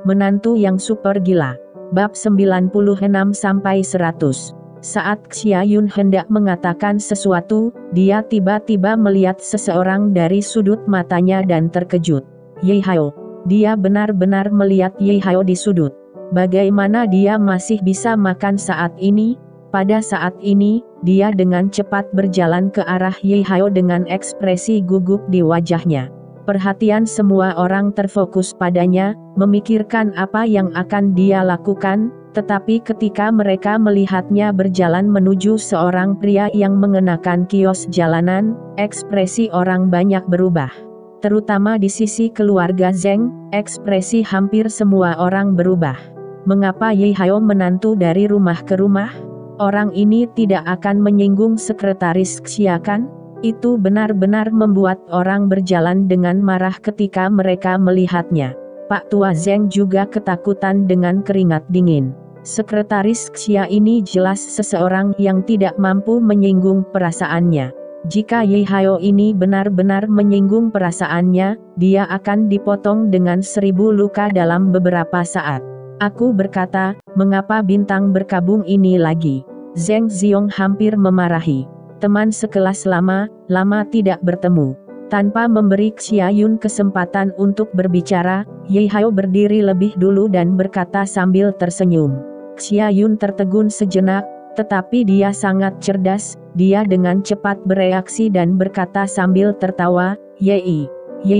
Menantu yang super gila. Bab 96-100. Saat Xia Yun hendak mengatakan sesuatu, dia tiba-tiba melihat seseorang dari sudut matanya dan terkejut. Ye Hao. Dia benar-benar melihat Ye Hao di sudut. Bagaimana dia masih bisa makan saat ini? Pada saat ini, dia dengan cepat berjalan ke arah Ye Hao dengan ekspresi gugup di wajahnya. Perhatian semua orang terfokus padanya, memikirkan apa yang akan dia lakukan, tetapi ketika mereka melihatnya berjalan menuju seorang pria yang mengenakan kios jalanan, ekspresi orang banyak berubah. Terutama di sisi keluarga Zeng, ekspresi hampir semua orang berubah. Mengapa Ye Hao menantu dari rumah ke rumah? Orang ini tidak akan menyinggung sekretaris Xia kan? Itu benar-benar membuat orang berjalan dengan marah ketika mereka melihatnya. Pak Tua Zeng juga ketakutan dengan keringat dingin. Sekretaris Xia ini jelas seseorang yang tidak mampu menyinggung perasaannya. Jika Ye Hao ini benar-benar menyinggung perasaannya, dia akan dipotong dengan 1000 luka dalam beberapa saat. Aku berkata, mengapa bintang berkabung ini lagi? Zeng Ziong hampir memarahi. Teman sekelas lama tidak bertemu. Tanpa memberi Xia Yun kesempatan untuk berbicara, Ye Hao berdiri lebih dulu dan berkata sambil tersenyum. Xia Yun tertegun sejenak, tetapi dia sangat cerdas, dia dengan cepat bereaksi dan berkata sambil tertawa, Ye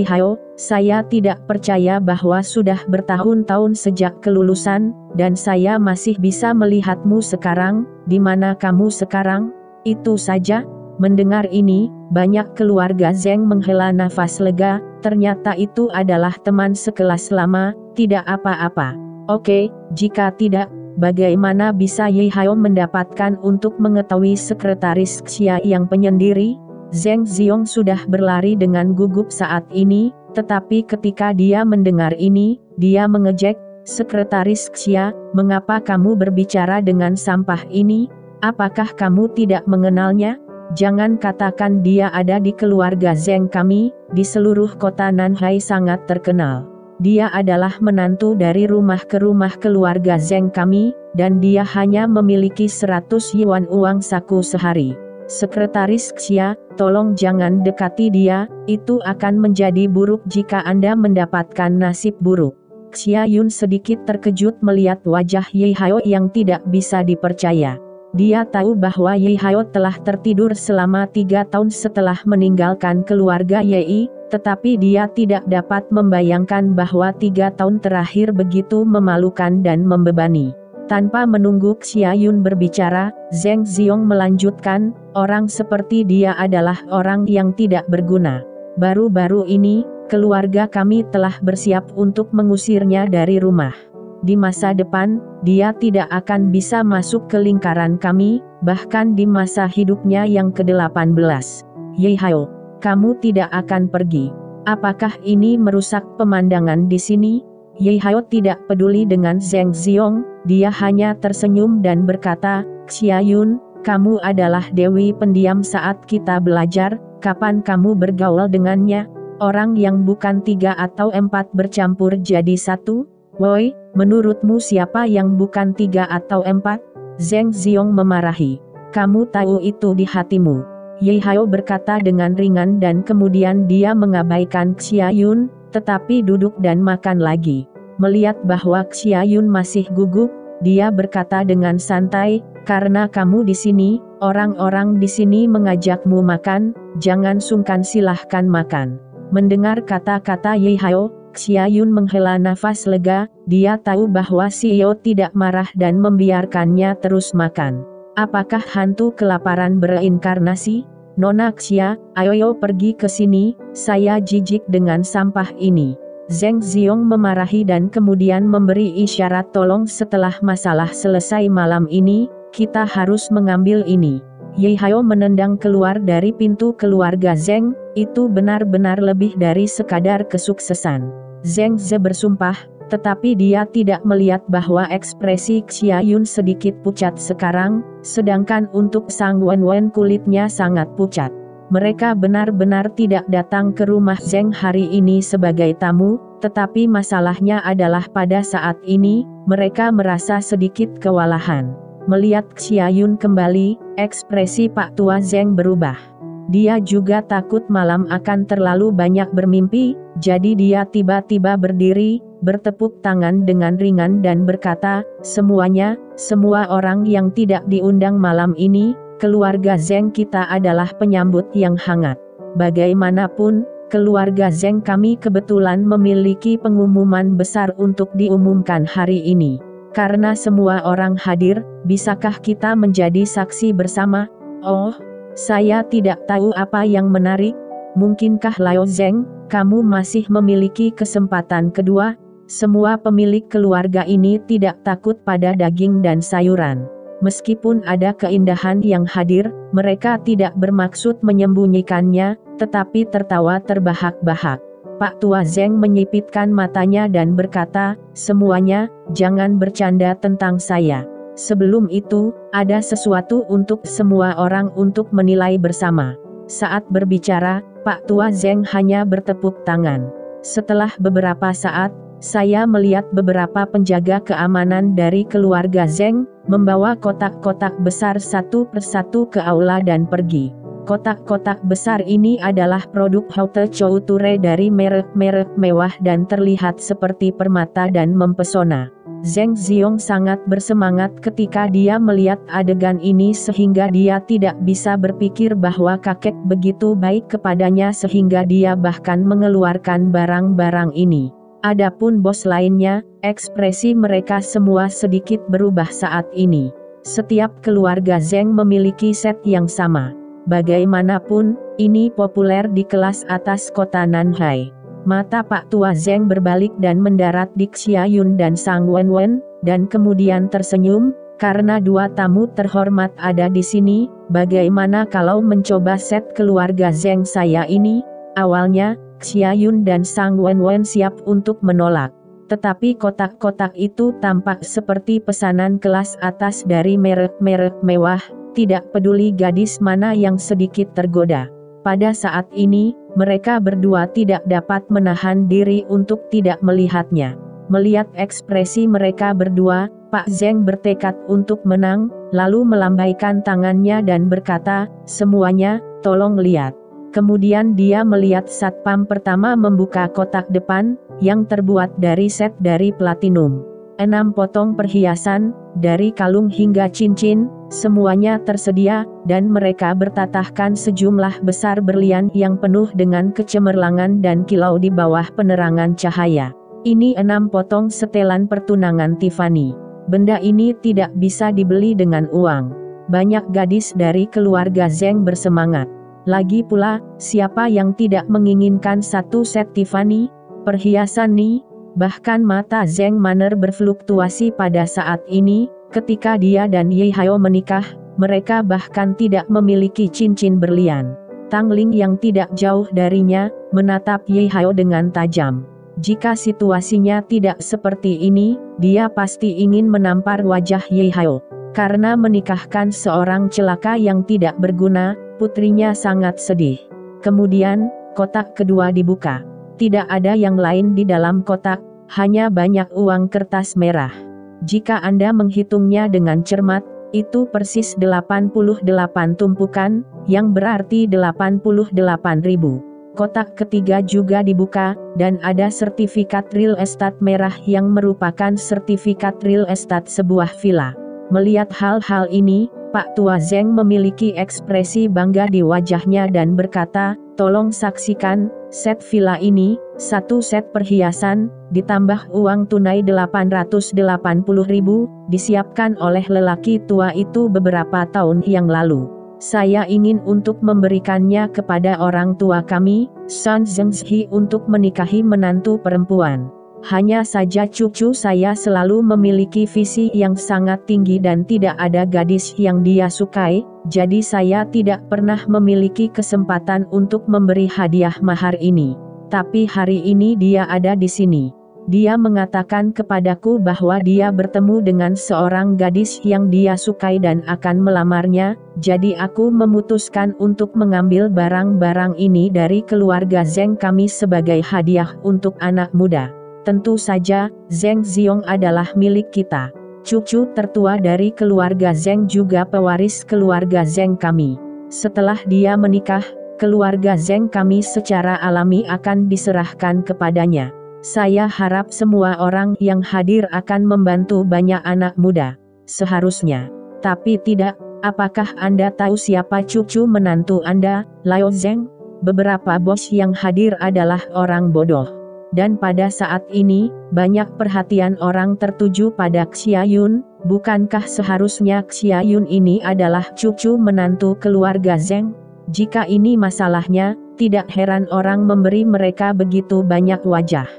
Hao, saya tidak percaya bahwa sudah bertahun-tahun sejak kelulusan, dan saya masih bisa melihatmu sekarang. Di mana kamu sekarang? Itu saja. Mendengar ini, banyak keluarga Zeng menghela nafas lega, ternyata itu adalah teman sekelas lama, tidak apa-apa. Oke, jika tidak, bagaimana bisa Ye Hao mendapatkan untuk mengetahui sekretaris Xia yang penyendiri? Zeng Ziong sudah berlari dengan gugup saat ini, tetapi ketika dia mendengar ini, dia mengejek, sekretaris Xia, mengapa kamu berbicara dengan sampah ini? Apakah kamu tidak mengenalnya? Jangan katakan dia ada di keluarga Zeng kami, di seluruh kota Nanhai sangat terkenal. Dia adalah menantu dari rumah ke rumah keluarga Zeng kami, dan dia hanya memiliki 100 yuan uang saku sehari. Sekretaris Xia, tolong jangan dekati dia, itu akan menjadi buruk jika Anda mendapatkan nasib buruk. Xia Yun sedikit terkejut melihat wajah Ye Hao yang tidak bisa dipercaya. Dia tahu bahwa Ye Hao telah tertidur selama 3 tahun setelah meninggalkan keluarga Ye, tetapi dia tidak dapat membayangkan bahwa 3 tahun terakhir begitu memalukan dan membebani. Tanpa menunggu Xia Yun berbicara, Zeng Ziong melanjutkan, orang seperti dia adalah orang yang tidak berguna. Baru-baru ini, keluarga kami telah bersiap untuk mengusirnya dari rumah. Di masa depan, dia tidak akan bisa masuk ke lingkaran kami, bahkan di masa hidupnya yang ke-18. Ye Hao, kamu tidak akan pergi. Apakah ini merusak pemandangan di sini? Ye Hao tidak peduli dengan Zeng Ziong, dia hanya tersenyum dan berkata, Xia Yun, kamu adalah dewi pendiam saat kita belajar, kapan kamu bergaul dengannya? Orang yang bukan 3 atau 4 bercampur jadi 1? Woi, menurutmu siapa yang bukan 3 atau 4? Zeng Ziong memarahi. Kamu tahu itu di hatimu. Ye Hao berkata dengan ringan dan kemudian dia mengabaikan Xia Yun, tetapi duduk dan makan lagi. Melihat bahwa Xia Yun masih gugup, dia berkata dengan santai, karena kamu di sini, orang-orang di sini mengajakmu makan, jangan sungkan silahkan makan. Mendengar kata-kata Ye Hao, Xia Yun menghela nafas lega, dia tahu bahwa CEO tidak marah dan membiarkannya terus makan. Apakah hantu kelaparan bereinkarnasi? Nona Xia, ayo pergi ke sini, saya jijik dengan sampah ini. Zeng Ziong memarahi dan kemudian memberi isyarat tolong setelah masalah selesai malam ini, kita harus mengambil ini. Ye Hao menendang keluar dari pintu keluarga Zeng, itu benar-benar lebih dari sekadar kesuksesan. Zeng Ze bersumpah, tetapi dia tidak melihat bahwa ekspresi Xia Yun sedikit pucat sekarang, sedangkan untuk Sang Wenwen kulitnya sangat pucat. Mereka benar-benar tidak datang ke rumah Zeng hari ini sebagai tamu, tetapi masalahnya adalah pada saat ini, mereka merasa sedikit kewalahan. Melihat Xia Yun kembali, ekspresi Pak Tua Zeng berubah. Dia juga takut malam akan terlalu banyak bermimpi, jadi dia tiba-tiba berdiri, bertepuk tangan dengan ringan dan berkata, semua orang yang tidak diundang malam ini, keluarga Zeng kita adalah penyambut yang hangat. Bagaimanapun, keluarga Zeng kami kebetulan memiliki pengumuman besar untuk diumumkan hari ini. Karena semua orang hadir, bisakah kita menjadi saksi bersama? Oh, saya tidak tahu apa yang menarik. Mungkinkah Lao Zeng, kamu masih memiliki kesempatan kedua? Semua pemilik keluarga ini tidak takut pada daging dan sayuran. Meskipun ada keindahan yang hadir, mereka tidak bermaksud menyembunyikannya, tetapi tertawa terbahak-bahak. Pak Tua Zeng menyipitkan matanya dan berkata, semuanya, jangan bercanda tentang saya. Sebelum itu, ada sesuatu untuk semua orang untuk menilai bersama. Saat berbicara, Pak Tua Zeng hanya bertepuk tangan. Setelah beberapa saat, saya melihat beberapa penjaga keamanan dari keluarga Zeng, membawa kotak-kotak besar satu persatu ke aula dan pergi. Kotak-kotak besar ini adalah produk Haute Couture dari merek-merek mewah dan terlihat seperti permata dan mempesona. Zeng Xiong sangat bersemangat ketika dia melihat adegan ini sehingga dia tidak bisa berpikir bahwa kakek begitu baik kepadanya sehingga dia bahkan mengeluarkan barang-barang ini. Adapun bos lainnya, ekspresi mereka semua sedikit berubah saat ini. Setiap keluarga Zeng memiliki set yang sama. Bagaimanapun, ini populer di kelas atas kota Nanhai. Mata Pak Tua Zeng berbalik dan mendarat di Xia Yun dan Sang Wenwen, dan kemudian tersenyum, karena dua tamu terhormat ada di sini, bagaimana kalau mencoba set keluarga Zeng saya ini? Awalnya, Xia Yun dan Sang Wenwen siap untuk menolak. Tetapi kotak-kotak itu tampak seperti pesanan kelas atas dari merek-merek mewah, tidak peduli gadis mana yang sedikit tergoda. Pada saat ini, mereka berdua tidak dapat menahan diri untuk tidak melihatnya. Melihat ekspresi mereka berdua, Pak Zeng bertekad untuk menang, lalu melambaikan tangannya dan berkata, semuanya, tolong lihat. Kemudian dia melihat satpam pertama membuka kotak depan, yang terbuat dari set dari platinum. 6 potong perhiasan, dari kalung hingga cincin, semuanya tersedia, dan mereka bertatahkan sejumlah besar berlian yang penuh dengan kecemerlangan dan kilau di bawah penerangan cahaya. Ini 6 potong setelan pertunangan Tiffany. Benda ini tidak bisa dibeli dengan uang. Banyak gadis dari keluarga Zeng bersemangat. Lagi pula, siapa yang tidak menginginkan satu set Tiffany? Perhiasan nih, bahkan mata Zeng Manner berfluktuasi pada saat ini, ketika dia dan Ye Hao menikah, mereka bahkan tidak memiliki cincin berlian. Tang Ling yang tidak jauh darinya, menatap Ye Hao dengan tajam. Jika situasinya tidak seperti ini, dia pasti ingin menampar wajah Ye Hao. Karena menikahkan seorang celaka yang tidak berguna, putrinya sangat sedih. Kemudian, kotak kedua dibuka. Tidak ada yang lain di dalam kotak, hanya banyak uang kertas merah. Jika Anda menghitungnya dengan cermat, itu persis 88 tumpukan, yang berarti 88.000. Kotak ketiga juga dibuka, dan ada sertifikat real estate merah yang merupakan sertifikat real estate sebuah villa. Melihat hal-hal ini, Pak Tua Zeng memiliki ekspresi bangga di wajahnya dan berkata, tolong saksikan, set villa ini, satu set perhiasan, ditambah uang tunai 880.000, disiapkan oleh lelaki tua itu beberapa tahun yang lalu. Saya ingin untuk memberikannya kepada orang tua kami, San Zhengzhi untuk menikahi menantu perempuan. Hanya saja cucu saya selalu memiliki visi yang sangat tinggi dan tidak ada gadis yang dia sukai, jadi saya tidak pernah memiliki kesempatan untuk memberi hadiah mahar ini. Tapi hari ini dia ada di sini. Dia mengatakan kepadaku bahwa dia bertemu dengan seorang gadis yang dia sukai dan akan melamarnya, jadi aku memutuskan untuk mengambil barang-barang ini dari keluarga Zheng kami sebagai hadiah untuk anak muda. Tentu saja, Zheng Ziong adalah milik kita. Cucu tertua dari keluarga Zheng juga pewaris keluarga Zheng kami. Setelah dia menikah, keluarga Zheng kami secara alami akan diserahkan kepadanya. Saya harap semua orang yang hadir akan membantu banyak anak muda. Seharusnya. Tapi tidak, apakah Anda tahu siapa cucu menantu Anda, Lao Zheng? Beberapa bos yang hadir adalah orang bodoh. Dan pada saat ini, banyak perhatian orang tertuju pada Xia Yun. Bukankah seharusnya Xia Yun ini adalah cucu menantu keluarga Zheng? Jika ini masalahnya, tidak heran orang memberi mereka begitu banyak wajah.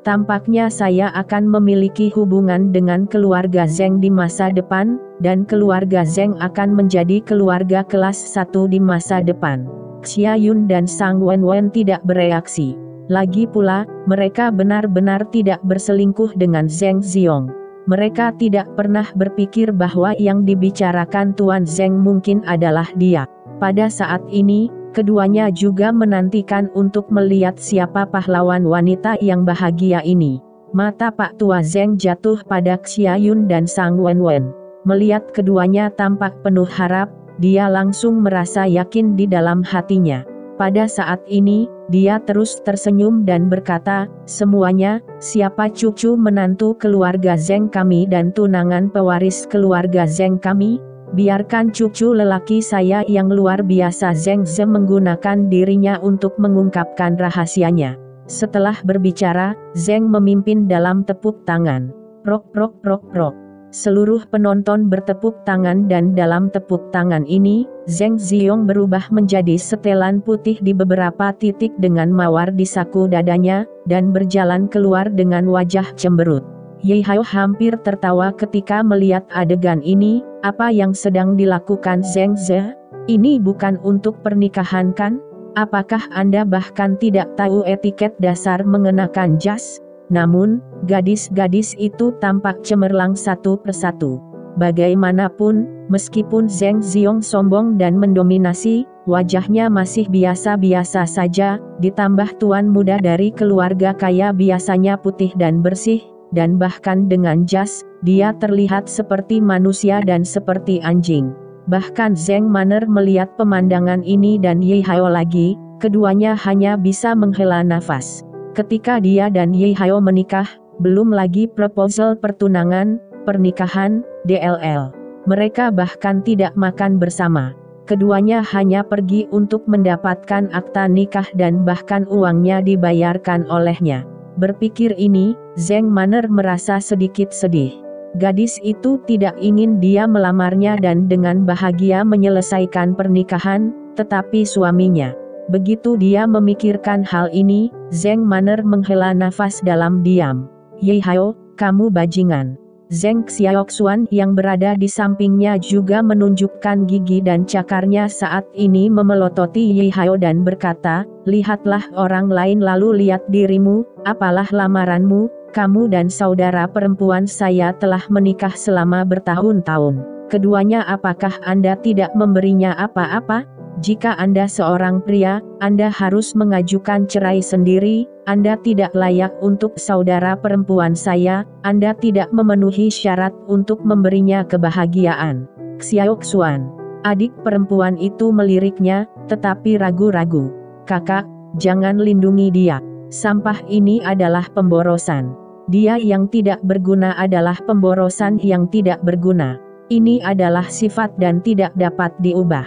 Tampaknya saya akan memiliki hubungan dengan keluarga Zheng di masa depan, dan keluarga Zheng akan menjadi keluarga kelas 1 di masa depan. Xia Yun dan Sang Wenwen tidak bereaksi. Lagi pula, mereka benar-benar tidak berselingkuh dengan Zheng Ziong. Mereka tidak pernah berpikir bahwa yang dibicarakan Tuan Zheng mungkin adalah dia. Pada saat ini, keduanya juga menantikan untuk melihat siapa pahlawan wanita yang bahagia ini. Mata Pak Tua Zheng jatuh pada Xia Yun dan Sang Wenwen. Melihat keduanya tampak penuh harap, dia langsung merasa yakin di dalam hatinya. Pada saat ini, dia terus tersenyum dan berkata, semuanya, siapa cucu menantu keluarga Zheng kami dan tunangan pewaris keluarga Zheng kami? Biarkan cucu lelaki saya yang luar biasa Zheng Ze menggunakan dirinya untuk mengungkapkan rahasianya. Setelah berbicara, Zheng memimpin dalam tepuk tangan. Prok prok prok prok. Seluruh penonton bertepuk tangan dan dalam tepuk tangan ini, Zheng Ziong berubah menjadi setelan putih di beberapa titik dengan mawar di saku dadanya, dan berjalan keluar dengan wajah cemberut. Ye Hao hampir tertawa ketika melihat adegan ini. Apa yang sedang dilakukan Zheng Ze? Ini bukan untuk pernikahan kan? Apakah Anda bahkan tidak tahu etiket dasar mengenakan jas? Namun, gadis-gadis itu tampak cemerlang satu persatu. Bagaimanapun, meskipun Zheng Ziong sombong dan mendominasi, wajahnya masih biasa-biasa saja, ditambah tuan muda dari keluarga kaya biasanya putih dan bersih, dan bahkan dengan jas, dia terlihat seperti manusia dan seperti anjing. Bahkan Zheng Manner melihat pemandangan ini dan Ye Hao lagi, keduanya hanya bisa menghela nafas. Ketika dia dan Ye Hao menikah, belum lagi proposal pertunangan, pernikahan, DLL. Mereka bahkan tidak makan bersama. Keduanya hanya pergi untuk mendapatkan akta nikah dan bahkan uangnya dibayarkan olehnya. Berpikir ini, Zheng Manner merasa sedikit sedih. Gadis itu tidak ingin dia melamarnya dan dengan bahagia menyelesaikan pernikahan, tetapi suaminya. Begitu dia memikirkan hal ini, Zheng Manner menghela nafas dalam diam. Ye Hao, kamu bajingan. Zheng Xiaoxuan yang berada di sampingnya juga menunjukkan gigi dan cakarnya saat ini memelototi Ye Hao dan berkata, lihatlah orang lain lalu lihat dirimu, apalah lamaranmu, kamu dan saudara perempuan saya telah menikah selama bertahun-tahun. Keduanya apakah Anda tidak memberinya apa-apa? Jika Anda seorang pria, Anda harus mengajukan cerai sendiri, Anda tidak layak untuk saudara perempuan saya, Anda tidak memenuhi syarat untuk memberinya kebahagiaan. Xiaoxuan. Adik perempuan itu meliriknya, tetapi ragu-ragu. Kakak, jangan lindungi dia. Sampah ini adalah pemborosan. Dia yang tidak berguna adalah pemborosan yang tidak berguna. Ini adalah sifat dan tidak dapat diubah.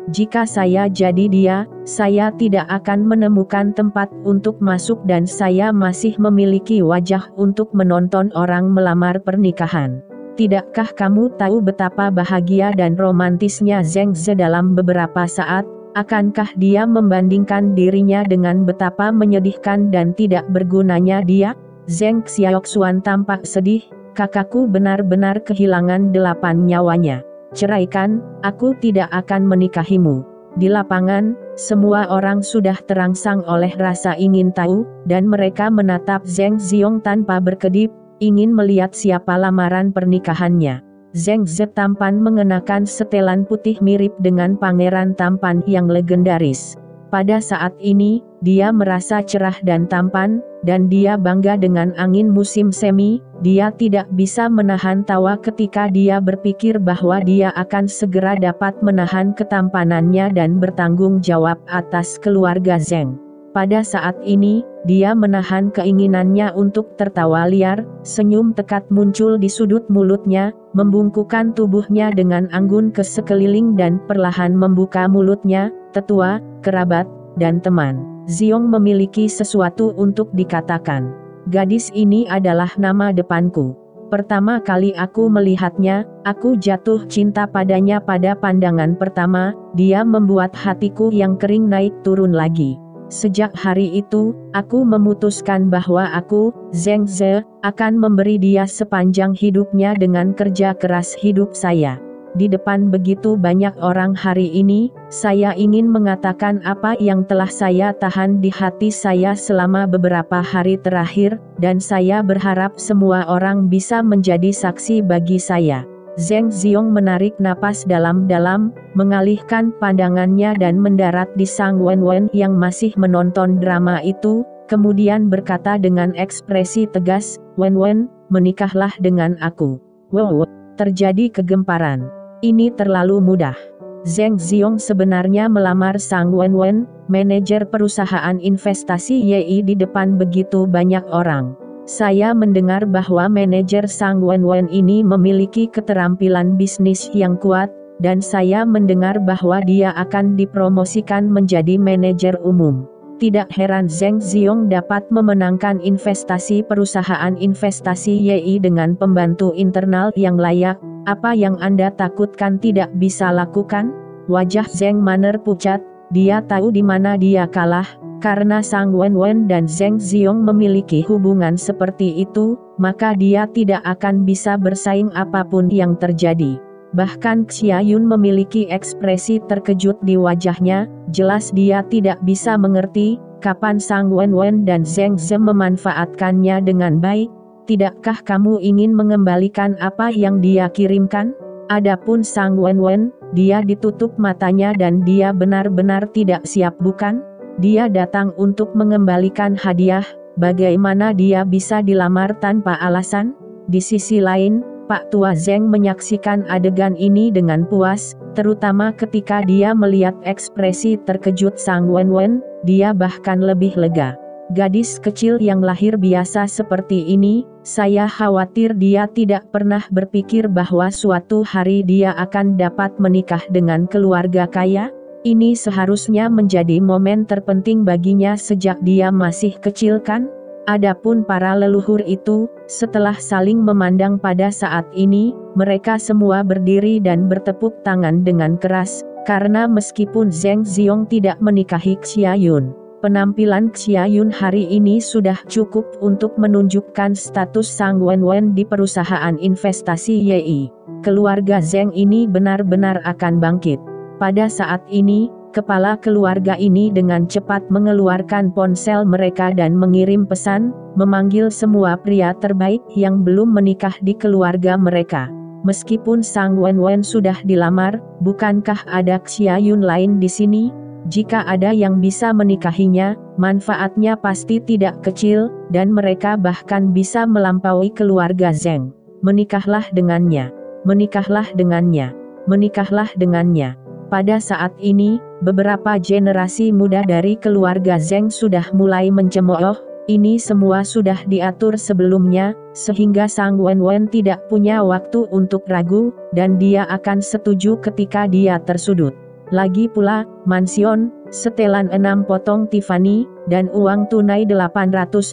Jika saya jadi dia, saya tidak akan menemukan tempat untuk masuk dan saya masih memiliki wajah untuk menonton orang melamar pernikahan. Tidakkah kamu tahu betapa bahagia dan romantisnya Zheng Ze dalam beberapa saat? Akankah dia membandingkan dirinya dengan betapa menyedihkan dan tidak bergunanya dia? Zheng Xiaoxuan tampak sedih, kakakku benar-benar kehilangan 8 nyawanya. Ceraikan, aku tidak akan menikahimu. Di lapangan, semua orang sudah terangsang oleh rasa ingin tahu, dan mereka menatap Zheng Ziong tanpa berkedip, ingin melihat siapa lamaran pernikahannya. Zheng Ze tampan mengenakan setelan putih mirip dengan pangeran tampan yang legendaris. Pada saat ini, dia merasa cerah dan tampan, dan dia bangga dengan angin musim semi. Dia tidak bisa menahan tawa ketika dia berpikir bahwa dia akan segera dapat menahan ketampanannya dan bertanggung jawab atas keluarga Zheng. Pada saat ini, dia menahan keinginannya untuk tertawa liar. Senyum tekat muncul di sudut mulutnya, membungkukkan tubuhnya dengan anggun ke sekeliling dan perlahan membuka mulutnya. Tetua, kerabat, dan teman, Ziong memiliki sesuatu untuk dikatakan. Gadis ini adalah nama depanku. Pertama kali aku melihatnya, aku jatuh cinta padanya pada pandangan pertama. Dia membuat hatiku yang kering naik turun lagi. Sejak hari itu, aku memutuskan bahwa aku, Zheng Ze, akan memberi dia sepanjang hidupnya dengan kerja keras hidup saya. Di depan begitu banyak orang hari ini, saya ingin mengatakan apa yang telah saya tahan di hati saya selama beberapa hari terakhir, dan saya berharap semua orang bisa menjadi saksi bagi saya. Zheng Ziong menarik napas dalam-dalam, mengalihkan pandangannya dan mendarat di Sang Wenwen yang masih menonton drama itu, kemudian berkata dengan ekspresi tegas, "Wenwen, menikahlah dengan aku." Wow, terjadi kegemparan. Ini terlalu mudah. Zheng Ziong sebenarnya melamar Sang Wenwen, manajer perusahaan investasi YI di depan begitu banyak orang. Saya mendengar bahwa manajer Sang Wenwen ini memiliki keterampilan bisnis yang kuat, dan saya mendengar bahwa dia akan dipromosikan menjadi manajer umum. Tidak heran Zheng Ziong dapat memenangkan investasi perusahaan investasi YI dengan pembantu internal yang layak. Apa yang Anda takutkan tidak bisa lakukan? Wajah Zheng Manner pucat, dia tahu di mana dia kalah. Karena Sang Wenwen dan Zheng Ziong memiliki hubungan seperti itu, maka dia tidak akan bisa bersaing apapun yang terjadi. Bahkan Xia Yun memiliki ekspresi terkejut di wajahnya, jelas dia tidak bisa mengerti, kapan Sang Wenwen dan Zheng Ze memanfaatkannya dengan baik. Tidakkah kamu ingin mengembalikan apa yang dia kirimkan? Adapun Sang Wenwen, dia ditutup matanya dan dia benar-benar tidak siap bukan? Dia datang untuk mengembalikan hadiah, bagaimana dia bisa dilamar tanpa alasan? Di sisi lain, Pak Tua Zheng menyaksikan adegan ini dengan puas, terutama ketika dia melihat ekspresi terkejut Sang Wenwen, dia bahkan lebih lega. Gadis kecil yang lahir biasa seperti ini, saya khawatir dia tidak pernah berpikir bahwa suatu hari dia akan dapat menikah dengan keluarga kaya. Ini seharusnya menjadi momen terpenting baginya sejak dia masih kecil kan? Adapun para leluhur itu, setelah saling memandang pada saat ini, mereka semua berdiri dan bertepuk tangan dengan keras, karena meskipun Zheng Ziong tidak menikahi Xia Yun, penampilan Xia Yun hari ini sudah cukup untuk menunjukkan status Sang Wenwen di perusahaan investasi YI. Keluarga Zheng ini benar-benar akan bangkit. Pada saat ini, kepala keluarga ini dengan cepat mengeluarkan ponsel mereka dan mengirim pesan, memanggil semua pria terbaik yang belum menikah di keluarga mereka. Meskipun Sang Wenwen sudah dilamar, bukankah ada Xia Yun lain di sini? Jika ada yang bisa menikahinya, manfaatnya pasti tidak kecil, dan mereka bahkan bisa melampaui keluarga Zheng. Menikahlah dengannya. Menikahlah dengannya. Menikahlah dengannya. Pada saat ini, beberapa generasi muda dari keluarga Zheng sudah mulai mencemooh. Ini semua sudah diatur sebelumnya, sehingga Sang Wenwen tidak punya waktu untuk ragu, dan dia akan setuju ketika dia tersudut. Lagi pula, mansion, setelan 6 potong Tiffany, dan uang tunai 880.000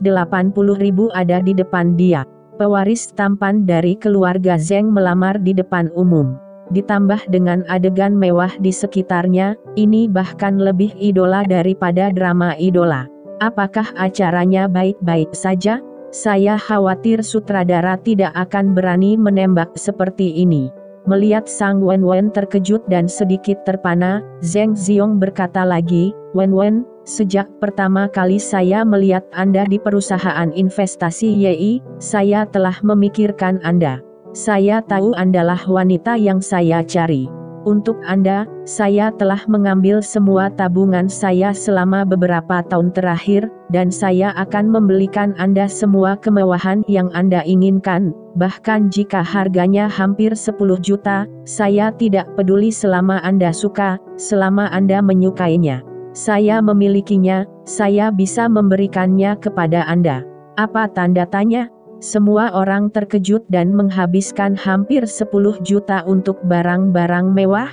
ada di depan dia. Pewaris tampan dari keluarga Zheng melamar di depan umum. Ditambah dengan adegan mewah di sekitarnya, ini bahkan lebih idola daripada drama idola. Apakah acaranya baik-baik saja? Saya khawatir sutradara tidak akan berani menembak seperti ini. Melihat Sang Wenwen terkejut dan sedikit terpana, Zheng Ziong berkata lagi, "Wenwen, sejak pertama kali saya melihat Anda di perusahaan investasi YI, saya telah memikirkan Anda. Saya tahu Andalah wanita yang saya cari. Untuk Anda, saya telah mengambil semua tabungan saya selama beberapa tahun terakhir, dan saya akan membelikan Anda semua kemewahan yang Anda inginkan, bahkan jika harganya hampir 10 juta, saya tidak peduli selama Anda suka, selama Anda menyukainya. Saya memilikinya, saya bisa memberikannya kepada Anda." "Apa tanda tanya?" Semua orang terkejut dan menghabiskan hampir 10 juta untuk barang-barang mewah?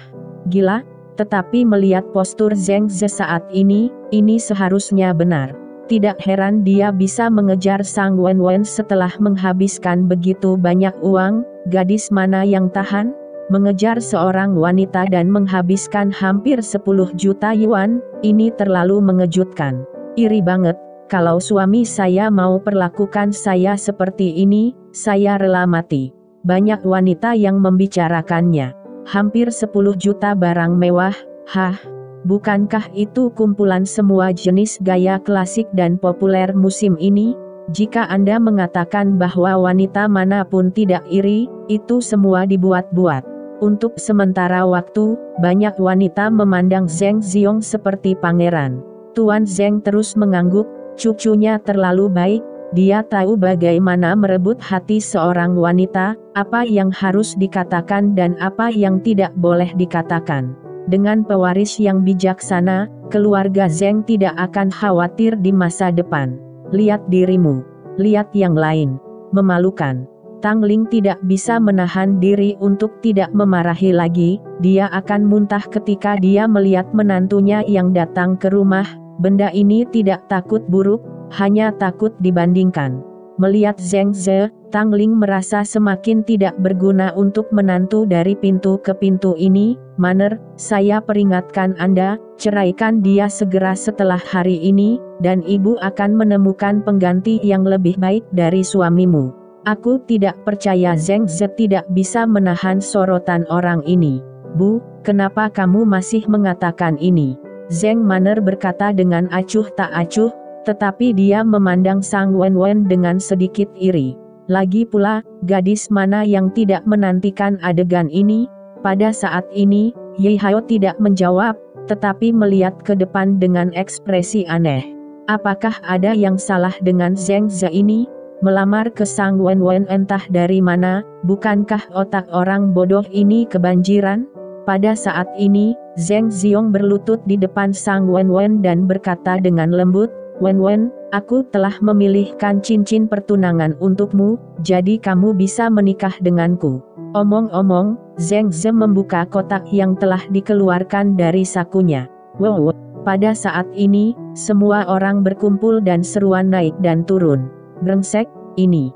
Gila, tetapi melihat postur Zheng Ze saat ini seharusnya benar. Tidak heran dia bisa mengejar Sang Wenwen setelah menghabiskan begitu banyak uang. Gadis mana yang tahan? Mengejar seorang wanita dan menghabiskan hampir 10 juta yuan, ini terlalu mengejutkan. Iri banget. Kalau suami saya mau perlakukan saya seperti ini, saya rela mati. Banyak wanita yang membicarakannya. Hampir 10 juta barang mewah, hah? Bukankah itu kumpulan semua jenis gaya klasik dan populer musim ini? Jika Anda mengatakan bahwa wanita manapun tidak iri, itu semua dibuat-buat. Untuk sementara waktu, banyak wanita memandang Zheng Ziong seperti pangeran. Tuan Zheng terus mengangguk. Cucunya terlalu baik, dia tahu bagaimana merebut hati seorang wanita, apa yang harus dikatakan dan apa yang tidak boleh dikatakan. Dengan pewaris yang bijaksana, keluarga Zheng tidak akan khawatir di masa depan. Lihat dirimu, lihat yang lain. Memalukan. Tang Ling tidak bisa menahan diri untuk tidak memarahi lagi, dia akan muntah ketika dia melihat menantunya yang datang ke rumah. Benda ini tidak takut buruk, hanya takut dibandingkan. Melihat Zheng Ze, Tang Ling merasa semakin tidak berguna untuk menantu dari pintu ke pintu ini. "Manner, saya peringatkan Anda, ceraikan dia segera setelah hari ini, dan ibu akan menemukan pengganti yang lebih baik dari suamimu." "Aku tidak percaya." Zheng Ze tidak bisa menahan sorotan orang ini. "Bu, kenapa kamu masih mengatakan ini?" Zheng Manner berkata dengan acuh tak acuh, tetapi dia memandang Sang Wenwen dengan sedikit iri. Lagi pula, gadis mana yang tidak menantikan adegan ini? Pada saat ini, Ye Hao tidak menjawab, tetapi melihat ke depan dengan ekspresi aneh. Apakah ada yang salah dengan Zheng Ze ini? Melamar ke Sang Wenwen entah dari mana, bukankah otak orang bodoh ini kebanjiran? Pada saat ini, Zheng Ziong berlutut di depan Sang Wenwen dan berkata dengan lembut, "Wenwen, aku telah memilihkan cincin pertunangan untukmu, jadi kamu bisa menikah denganku." Omong-omong, Zheng Ze membuka kotak yang telah dikeluarkan dari sakunya. Wow! Pada saat ini, semua orang berkumpul dan seruan naik dan turun. "Brengsek, ini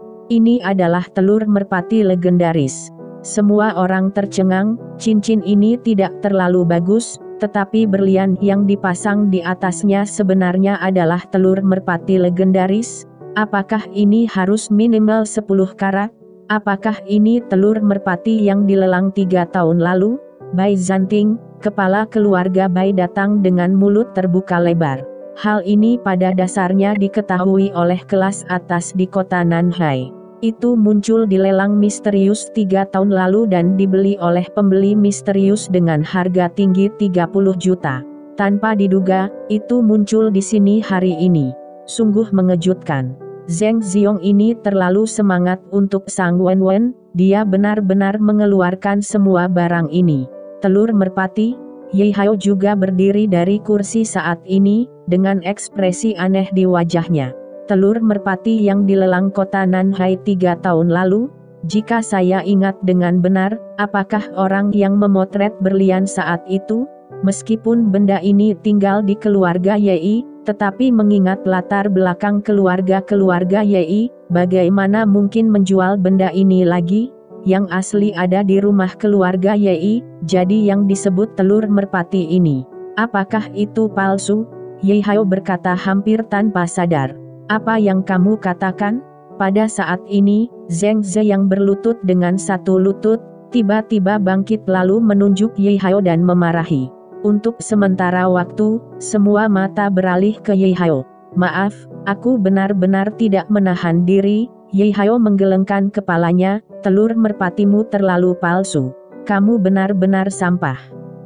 adalah telur merpati legendaris." Semua orang tercengang, cincin ini tidak terlalu bagus, tetapi berlian yang dipasang di atasnya sebenarnya adalah telur merpati legendaris. Apakah ini harus minimal 10 karat? Apakah ini telur merpati yang dilelang 3 tahun lalu? Bai Zanting, kepala keluarga Bai datang dengan mulut terbuka lebar. Hal ini pada dasarnya diketahui oleh kelas atas di kota Nanhai. Itu muncul di lelang misterius 3 tahun lalu dan dibeli oleh pembeli misterius dengan harga tinggi 30 juta. Tanpa diduga, itu muncul di sini hari ini. Sungguh mengejutkan. Zheng Ziong ini terlalu semangat untuk Sang Wenwen, dia benar-benar mengeluarkan semua barang ini. Telur merpati? Ye Hao juga berdiri dari kursi saat ini, dengan ekspresi aneh di wajahnya. Telur merpati yang dilelang kota Nanhai 3 tahun lalu? Jika saya ingat dengan benar, apakah orang yang memotret berlian saat itu? Meskipun benda ini tinggal di keluarga Yi, tetapi mengingat latar belakang keluarga Yi, bagaimana mungkin menjual benda ini lagi? Yang asli ada di rumah keluarga Yi, jadi yang disebut telur merpati ini. Apakah itu palsu? Ye Hao berkata hampir tanpa sadar. Apa yang kamu katakan? Pada saat ini, Zheng Ze yang berlutut dengan satu lutut, tiba-tiba bangkit lalu menunjuk Ye Hao dan memarahi. Untuk sementara waktu, semua mata beralih ke Ye Hao. Maaf, aku benar-benar tidak menahan diri. Ye Hao menggelengkan kepalanya, telur merpatimu terlalu palsu. Kamu benar-benar sampah.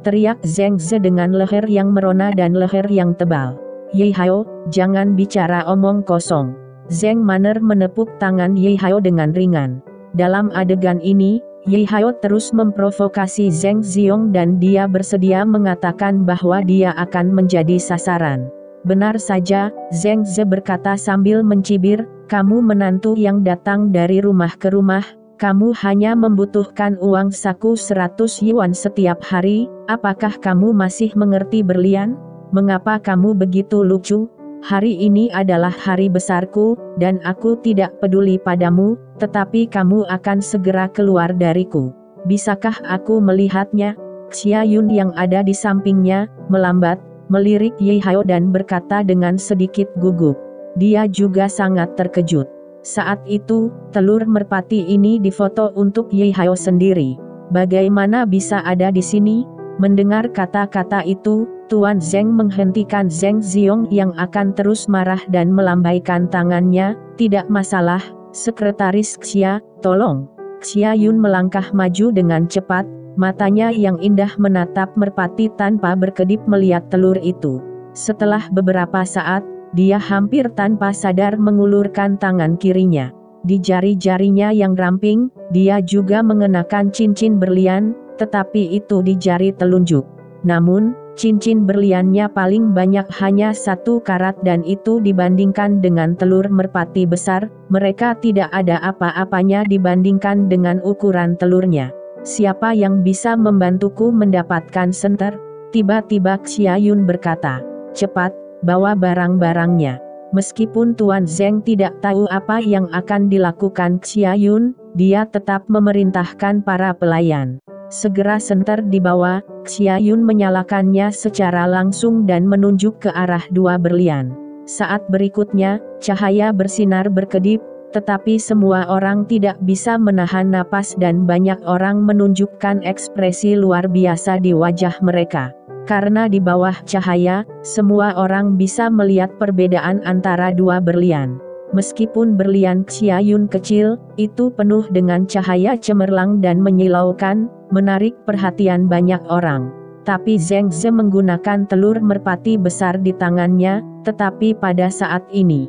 Teriak Zheng Ze dengan leher yang merona dan leher yang tebal. Ye Hao, jangan bicara omong kosong. Zheng Manner menepuk tangan Ye Hao dengan ringan. Dalam adegan ini, Ye Hao terus memprovokasi Zheng Xiong dan dia bersedia mengatakan bahwa dia akan menjadi sasaran. Benar saja, Zheng Ze berkata sambil mencibir, kamu menantu yang datang dari rumah ke rumah, kamu hanya membutuhkan uang saku 100 yuan setiap hari, apakah kamu masih mengerti berlian? Mengapa kamu begitu lucu? Hari ini adalah hari besarku, dan aku tidak peduli padamu, tetapi kamu akan segera keluar dariku. Bisakah aku melihatnya? Xia Yun yang ada di sampingnya, melambat, melirik Ye Hao dan berkata dengan sedikit gugup. Dia juga sangat terkejut. Saat itu, telur merpati ini difoto untuk Ye Hao sendiri. Bagaimana bisa ada di sini? Mendengar kata-kata itu, Tuan Zheng menghentikan Zheng Xiong yang akan terus marah dan melambaikan tangannya. Tidak masalah, Sekretaris Xia, tolong. Xia Yun melangkah maju dengan cepat, matanya yang indah menatap merpati tanpa berkedip melihat telur itu. Setelah beberapa saat, dia hampir tanpa sadar mengulurkan tangan kirinya. Di jari-jarinya yang ramping, dia juga mengenakan cincin berlian, tetapi itu di jari telunjuk. Namun, cincin berliannya paling banyak hanya 1 karat dan itu dibandingkan dengan telur merpati besar, mereka tidak ada apa-apanya dibandingkan dengan ukuran telurnya. Siapa yang bisa membantuku mendapatkan senter? Tiba-tiba Xia Yun berkata, cepat, bawa barang-barangnya. Meskipun Tuan Zheng tidak tahu apa yang akan dilakukan Xia Yun, dia tetap memerintahkan para pelayan. Segera senter dibawa, Xia Yun menyalakannya secara langsung dan menunjuk ke arah 2 berlian. Saat berikutnya, cahaya bersinar berkedip, tetapi semua orang tidak bisa menahan napas dan banyak orang menunjukkan ekspresi luar biasa di wajah mereka. Karena di bawah cahaya, semua orang bisa melihat perbedaan antara 2 berlian. Meskipun berlian Xia Yun kecil, itu penuh dengan cahaya cemerlang dan menyilaukan, menarik perhatian banyak orang. Tapi Zheng Ze menggunakan telur merpati besar di tangannya, tetapi pada saat ini,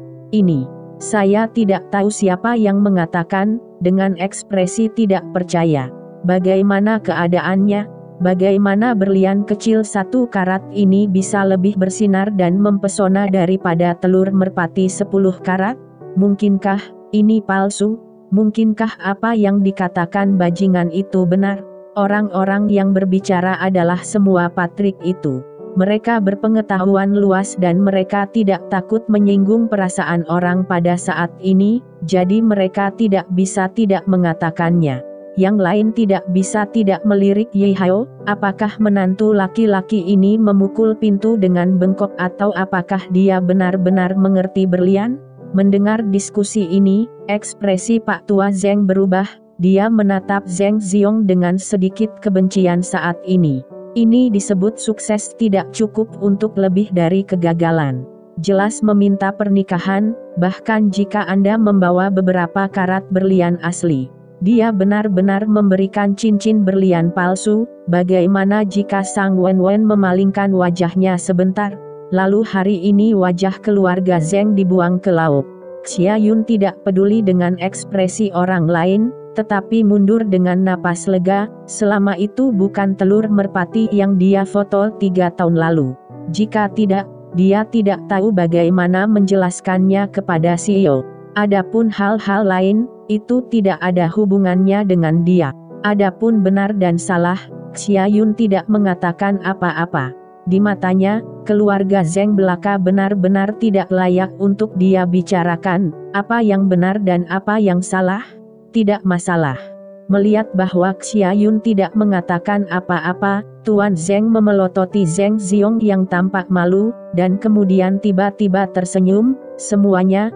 saya tidak tahu siapa yang mengatakan, dengan ekspresi tidak percaya. Bagaimana keadaannya? Bagaimana berlian kecil 1 karat ini bisa lebih bersinar dan mempesona daripada telur merpati 10 karat? Mungkinkah ini palsu? Mungkinkah apa yang dikatakan bajingan itu benar? Orang-orang yang berbicara adalah semua Patrik itu. Mereka berpengetahuan luas dan mereka tidak takut menyinggung perasaan orang pada saat ini, jadi mereka tidak bisa tidak mengatakannya. Yang lain tidak bisa tidak melirik Ye Hao, apakah menantu laki-laki ini memukul pintu dengan bengkok atau apakah dia benar-benar mengerti berlian? Mendengar diskusi ini, ekspresi Pak Tua Zheng berubah, dia menatap Zheng Xiong dengan sedikit kebencian saat ini. Ini disebut sukses tidak cukup untuk lebih dari kegagalan. Jelas meminta pernikahan, bahkan jika Anda membawa beberapa karat berlian asli. Dia benar-benar memberikan cincin berlian palsu, bagaimana jika Sang Wen-Wen memalingkan wajahnya sebentar? Lalu hari ini wajah keluarga Zheng dibuang ke laut. Xia Yun tidak peduli dengan ekspresi orang lain, tetapi mundur dengan napas lega, selama itu bukan telur merpati yang dia foto 3 tahun lalu. Jika tidak, dia tidak tahu bagaimana menjelaskannya kepada CEO. Adapun hal-hal lain, itu tidak ada hubungannya dengan dia. Adapun benar dan salah, Xia Yun tidak mengatakan apa-apa. Di matanya, keluarga Zheng belaka benar-benar tidak layak untuk dia bicarakan, apa yang benar dan apa yang salah? Tidak masalah. Melihat bahwa Xia Yun tidak mengatakan apa-apa, Tuan Zheng memelototi Zheng Xiong yang tampak malu, dan kemudian tiba-tiba tersenyum, semuanya,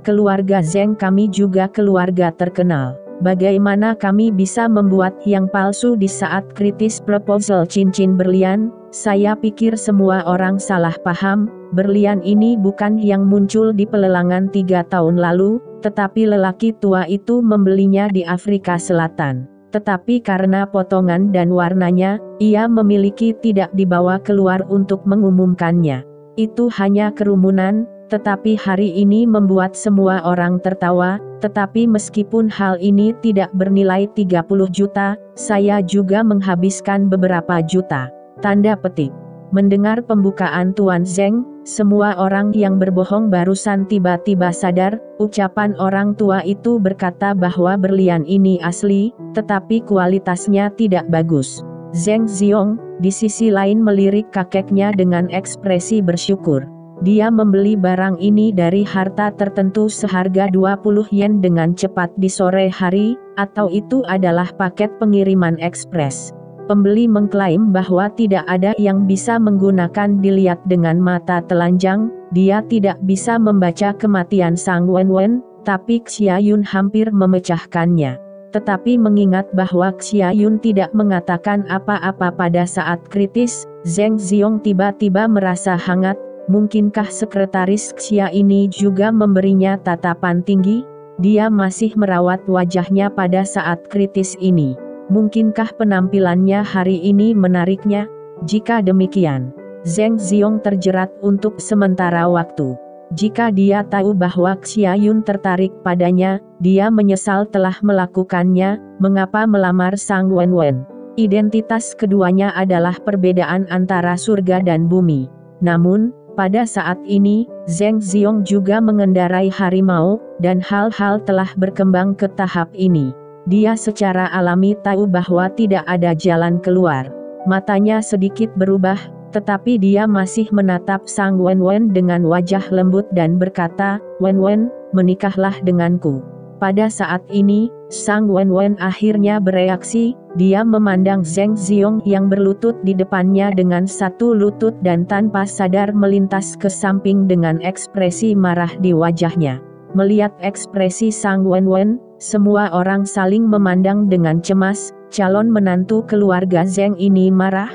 keluarga Zheng kami juga keluarga terkenal. Bagaimana kami bisa membuat yang palsu di saat kritis proposal cincin berlian? Saya pikir semua orang salah paham, berlian ini bukan yang muncul di pelelangan 3 tahun lalu, tetapi lelaki tua itu membelinya di Afrika Selatan. Tetapi karena potongan dan warnanya, ia memiliki tidak dibawa keluar untuk mengumumkannya. Itu hanya kerumunan, tetapi hari ini membuat semua orang tertawa, tetapi meskipun hal ini tidak bernilai 30 juta, saya juga menghabiskan beberapa juta. Tanda petik. Mendengar pembukaan Tuan Zeng, semua orang yang berbohong barusan tiba-tiba sadar, ucapan orang tua itu berkata bahwa berlian ini asli, tetapi kualitasnya tidak bagus. Zeng Ziong, di sisi lain melirik kakeknya dengan ekspresi bersyukur. Dia membeli barang ini dari harta tertentu seharga 20 yen dengan cepat di sore hari, atau itu adalah paket pengiriman ekspres. Pembeli mengklaim bahwa tidak ada yang bisa menggunakan dilihat dengan mata telanjang, dia tidak bisa membaca kematian Sang Wenwen, tapi Xia Yun hampir memecahkannya. Tetapi mengingat bahwa Xia Yun tidak mengatakan apa-apa pada saat kritis, Zeng Ziong tiba-tiba merasa hangat. Mungkinkah sekretaris Xia ini juga memberinya tatapan tinggi? Dia masih merawat wajahnya pada saat kritis ini. Mungkinkah penampilannya hari ini menariknya? Jika demikian, Zeng Ziong terjerat untuk sementara waktu. Jika dia tahu bahwa Xia Yun tertarik padanya, dia menyesal telah melakukannya. Mengapa melamar Sang Wenwen? Identitas keduanya adalah perbedaan antara surga dan bumi. Namun, pada saat ini, Zeng Ziong juga mengendarai harimau, dan hal-hal telah berkembang ke tahap ini. Dia secara alami tahu bahwa tidak ada jalan keluar. Matanya sedikit berubah, tetapi dia masih menatap Sang Wenwen dengan wajah lembut dan berkata, "Wenwen, menikahlah denganku." Pada saat ini, Sang Wenwen akhirnya bereaksi. Dia memandang Zeng Ziong yang berlutut di depannya dengan satu lutut dan tanpa sadar melintas ke samping dengan ekspresi marah di wajahnya. Melihat ekspresi Sang Wenwen, semua orang saling memandang dengan cemas. Calon menantu keluarga Zeng ini marah?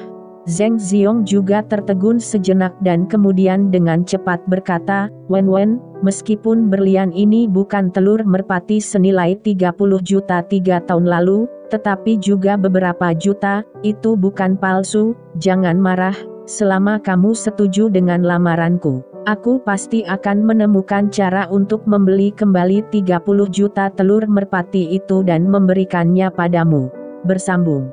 Zeng Ziong juga tertegun sejenak dan kemudian dengan cepat berkata, "Wenwen, meskipun berlian ini bukan telur merpati senilai 30 juta 3 tahun lalu, tetapi juga beberapa juta, itu bukan palsu, jangan marah, selama kamu setuju dengan lamaranku. Aku pasti akan menemukan cara untuk membeli kembali 30 juta telur merpati itu dan memberikannya padamu." Bersambung.